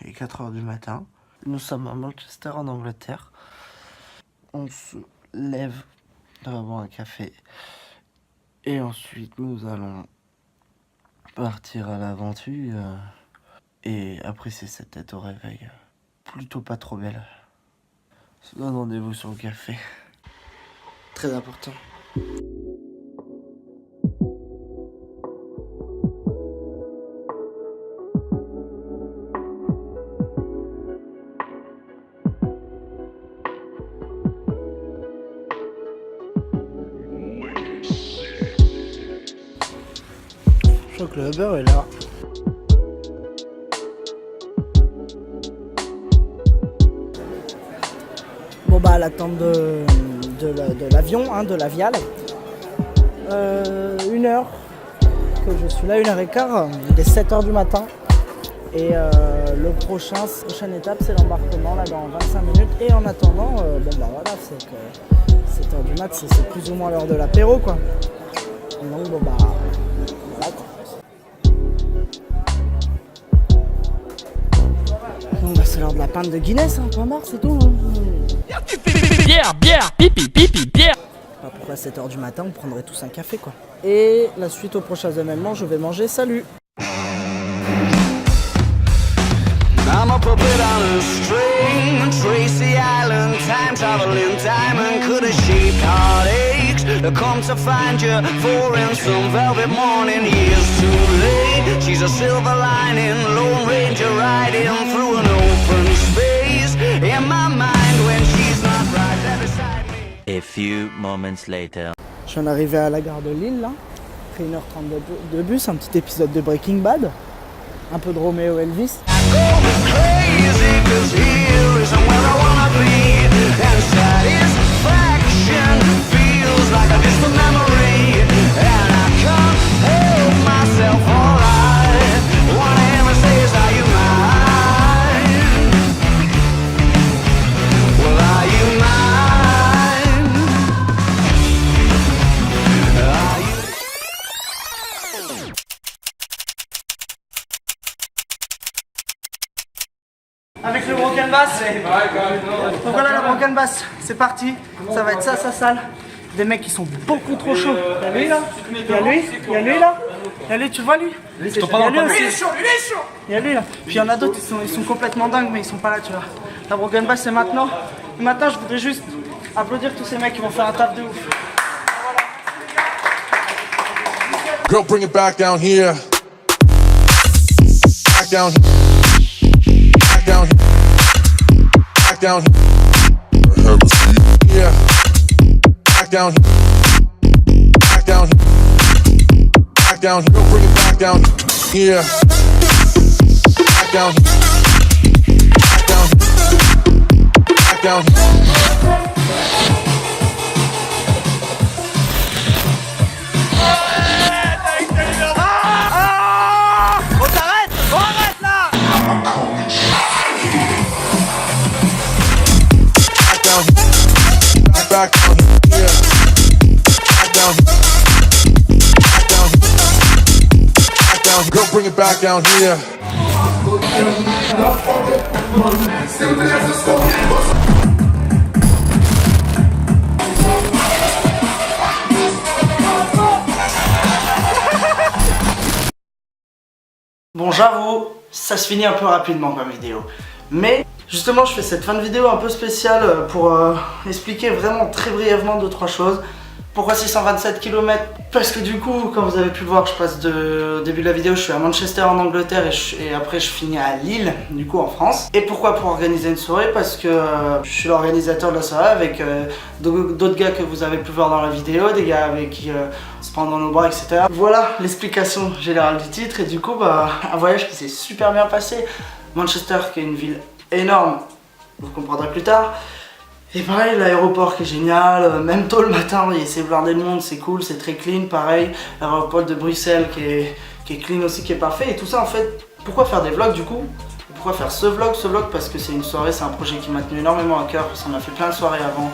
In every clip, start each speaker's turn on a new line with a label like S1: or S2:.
S1: Il est 4 h du matin. Nous sommes à Manchester en Angleterre. On se lève, on va boire un café. Et ensuite nous allons partir à l'aventure. Et apprécier cette tête au réveil. Plutôt pas trop belle. On se donne rendez-vous sur le café. Très important. Je crois que le Uber est là. Bon bah à l'attente de l'avion, hein, de l'avial. 1 heure que je suis là, 1h15. Il est 7 h du matin. Et la prochaine étape c'est l'embarquement là dans 25 minutes. Et en attendant, bon bah voilà, c'est que 7 h du mat, c'est plus ou moins l'heure de l'apéro quoi. Et donc bon bah voilà quoi. Bon bah c'est l'heure de la pinte de Guinness, hein, point barre, c'est tout. Hein.
S2: Bière, pipi, bière.
S1: Bah pourquoi à 7 h du matin on prendrait tous un café quoi. Et la suite aux prochains événements, je vais manger, salut.
S3: I'm a puppet on a string, Tracy Island, time traveling diamond, could have shaped heartaches, come to find you, for in some velvet morning, years too late, she's a silver lining, Lone Ranger riding through an open space, in my mind when she's not right there beside me.
S2: A few moments later.
S1: Je viens d'arriver à la gare de Lille là, après 1h30 de bus, un petit épisode de Breaking Bad, un peu de Romeo Elvis.
S3: Crazy, 'cause here isn't where I wanna be, and satisfaction feels like a distant memory, and I can't help myself. All I wanna hear me say is, are you mine? Well, are you mine? Are you?
S1: Avec le broken bass. Donc voilà la broken bass, c'est parti. Ça va être ça sale. Des mecs qui sont beaucoup trop chauds. Y'a lui là, y'a lui là. Y'a lui, tu vois lui. Y'a lui aussi. Il est chaud. Y'a lui là. Puis il y en a d'autres, ils sont complètement dingues mais ils sont pas là, tu vois. La broken bass c'est maintenant. Et maintenant je voudrais juste applaudir tous ces mecs qui vont faire un taf de ouf.
S4: Girl, bring it back down here. Back down. Back down. Back down. Yeah. Back down. Back down. Back down. Girl, bring it back down here. Back down. Back down. Back down. Back down, yeah. Back down, back down, back down. Girl, bring it back down here.
S1: Bon, j'avoue, ça se finit un peu rapidement comme vidéo. Mais justement, je fais cette fin de vidéo un peu spéciale pour expliquer vraiment très brièvement 2-3 choses. Pourquoi 627 km? Parce que du coup, comme vous avez pu le voir, je passe au début de la vidéo, je suis à Manchester en Angleterre et après je finis à Lille, du coup en France. Et pourquoi? Pour organiser une soirée, parce que je suis l'organisateur de la soirée avec d'autres gars que vous avez pu voir dans la vidéo, des gars avec qui on se prend dans nos bras, etc. Voilà l'explication générale du titre et du coup, bah, un voyage qui s'est super bien passé. Manchester qui est une ville énorme, vous comprendrez plus tard. Et pareil, l'aéroport qui est génial, même tôt le matin, c'est blindé de monde, c'est cool, c'est très clean, pareil. L'aéroport de Bruxelles qui est clean aussi, qui est parfait. Et tout ça en fait, pourquoi faire des vlogs du coup? pourquoi faire ce vlog parce que c'est une soirée, c'est un projet qui m'a tenu énormément à cœur, parce qu'on a fait plein de soirées avant,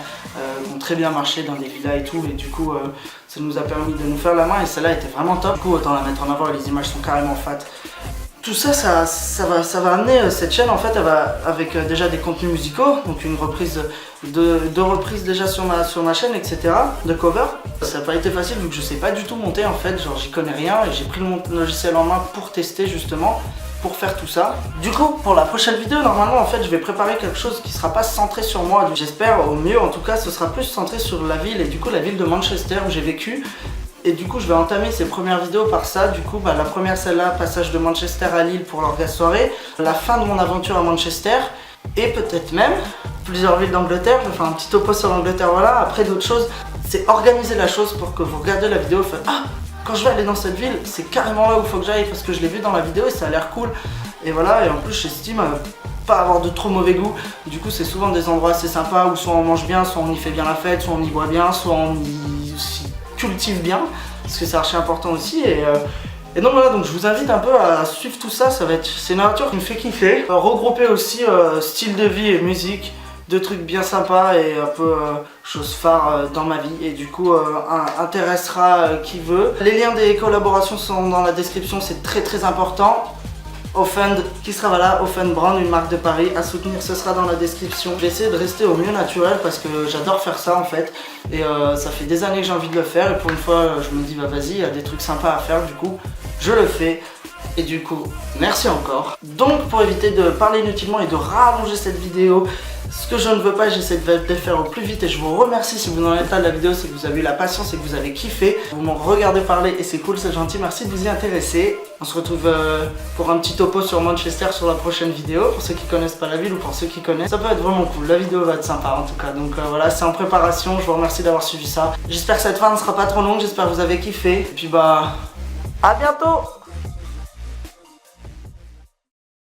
S1: qui ont très bien marché dans des villas et tout, et du coup ça nous a permis de nous faire la main, et celle-là était vraiment top. Du coup autant la mettre en avant, et les images sont carrément fat. Tout ça, ça va amener cette chaîne, en fait, elle va avec déjà des contenus musicaux, donc une reprise, deux reprises déjà sur ma chaîne, etc., de cover. Ça n'a pas été facile vu que je sais pas du tout monter, en fait, genre j'y connais rien, et j'ai pris le logiciel en main pour tester justement, pour faire tout ça. Du coup, pour la prochaine vidéo, normalement, en fait, je vais préparer quelque chose qui sera pas centré sur moi. J'espère, au mieux, en tout cas, ce sera plus centré sur la ville, et du coup, la ville de Manchester où j'ai vécu. Et du coup je vais entamer ces premières vidéos par ça. Du coup la première, celle-là, passage de Manchester à Lille pour l'orgasme soirée, la fin de mon aventure à Manchester, et peut-être même plusieurs villes d'Angleterre. Je vais faire un petit topo sur l'Angleterre, voilà. Après d'autres choses, c'est organiser la chose pour que vous regardez la vidéo, faites ah, quand je vais aller dans cette ville, c'est carrément là où il faut que j'aille parce que je l'ai vu dans la vidéo et ça a l'air cool. Et voilà, et en plus j'estime pas avoir de trop mauvais goût. Du coup c'est souvent des endroits assez sympas où soit on mange bien, soit on y fait bien la fête, soit on y boit bien, soit on y cultive bien, parce que c'est archi important aussi. Et donc voilà, donc je vous invite un peu à suivre tout ça, c'est une aventure qui me fait kiffer. Regrouper aussi style de vie et musique, deux trucs bien sympas et un peu choses phares dans ma vie, et du coup intéressera qui veut. Les liens des collaborations sont dans la description, c'est très important. Offend qui sera là, Offend Brand, une marque de Paris à soutenir, ce sera dans la description. Je vais essayer de rester au mieux naturel parce que j'adore faire ça en fait, et ça fait des années que j'ai envie de le faire, et pour une fois je me dis bah vas-y, il y a des trucs sympas à faire, du coup je le fais. Et du coup, merci encore. Donc pour éviter de parler inutilement et de rallonger cette vidéo, ce que je ne veux pas, j'essaie de le faire au plus vite, et je vous remercie si vous en êtes là de la vidéo, c'est que vous avez eu la patience et que vous avez kiffé. Vous m'en regardez parler et c'est cool, c'est gentil, merci de vous y intéresser. On se retrouve pour un petit topo sur Manchester sur la prochaine vidéo, pour ceux qui connaissent pas la ville ou pour ceux qui connaissent. Ça peut être vraiment cool, la vidéo va être sympa en tout cas. Donc voilà, c'est en préparation, je vous remercie d'avoir suivi ça. J'espère que cette fin ne sera pas trop longue, j'espère que vous avez kiffé. Et puis bah, à bientôt.